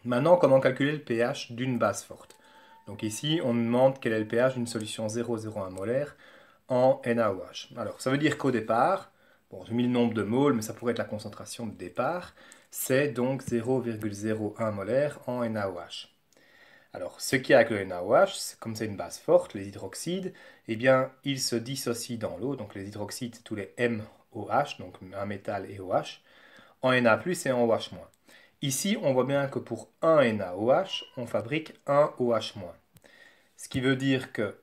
Maintenant, comment calculer le pH d'une base forte? Donc ici, on nous demande quel est le pH d'une solution 0,01 molaire en NaOH. Alors, ça veut dire qu'au départ, bon, j'ai mis le nombre de moles, mais ça pourrait être la concentration de départ, c'est donc 0,01 molaire en NaOH. Alors, ce qui est avec le NaOH, comme c'est une base forte, les hydroxydes, eh bien, ils se dissocient dans l'eau. Donc, les hydroxydes, c'est tous les MOH, donc un métal et OH, en Na+, et en OH-. Ici, on voit bien que pour un NaOH, on fabrique un OH-. Ce qui veut dire que,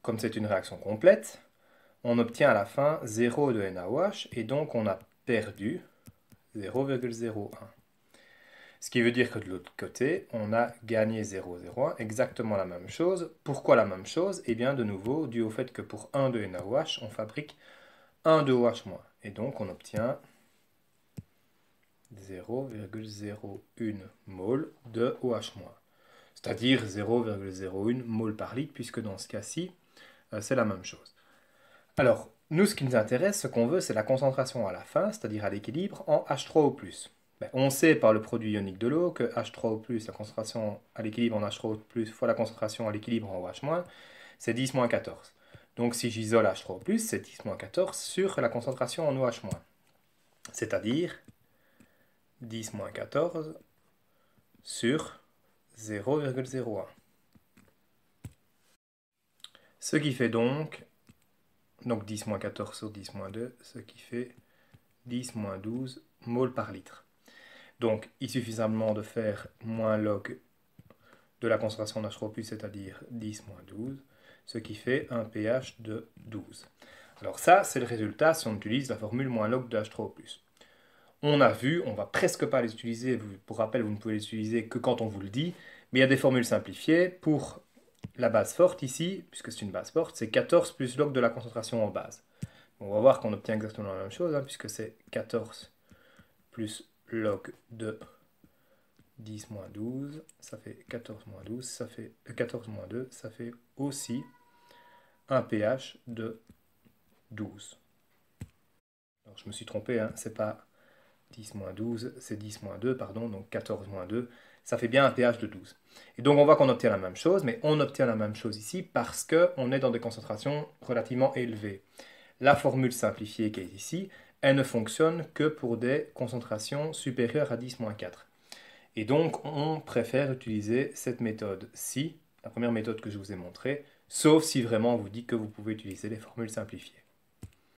comme c'est une réaction complète, on obtient à la fin 0 de NaOH, et donc on a perdu 0,01. Ce qui veut dire que de l'autre côté, on a gagné 0,01, exactement la même chose. Pourquoi la même chose? Eh bien, de nouveau, dû au fait que pour 1 de NaOH, on fabrique 1 de OH-. Et donc, on obtient 0,01 mol de OH-. C'est-à-dire 0,01 mol par litre, puisque dans ce cas-ci, c'est la même chose. Alors, nous, ce qui nous intéresse, ce qu'on veut, c'est la concentration à la fin, c'est-à-dire à l'équilibre, en H3O+. Ben, on sait par le produit ionique de l'eau que H3O+, la concentration à l'équilibre en H3O+, fois la concentration à l'équilibre en OH-, c'est 10-14. Donc si j'isole H3O+, c'est 10-14 sur la concentration en OH-, c'est-à-dire 10-14 sur 0,01. Ce qui fait donc 10-14 sur 10-2, ce qui fait 10-12 moles par litre. Donc, il suffit simplement de faire moins log de la concentration d'H3+, c'est-à-dire 10-12, ce qui fait un pH de 12. Alors ça, c'est le résultat si on utilise la formule moins log de H3+. On a vu, on ne va presque pas les utiliser, pour rappel, vous ne pouvez les utiliser que quand on vous le dit, mais il y a des formules simplifiées. Pour la base forte ici, puisque c'est une base forte, c'est 14 plus log de la concentration en base. On va voir qu'on obtient exactement la même chose, puisque c'est 14 plus log de 10 moins 12, ça fait 14 moins 12, ça fait 14 moins 2, ça fait aussi un pH de 12. Alors je me suis trompé, c'est pas 10 moins 12, c'est 10 moins 2, pardon, donc 14 moins 2, ça fait bien un pH de 12. Et donc on voit qu'on obtient la même chose, mais on obtient la même chose ici parce qu'on est dans des concentrations relativement élevées. La formule simplifiée qui est ici, elle ne fonctionne que pour des concentrations supérieures à 10-4. Et donc, on préfère utiliser cette méthode-ci, la première méthode que je vous ai montrée, sauf si vraiment on vous dit que vous pouvez utiliser les formules simplifiées.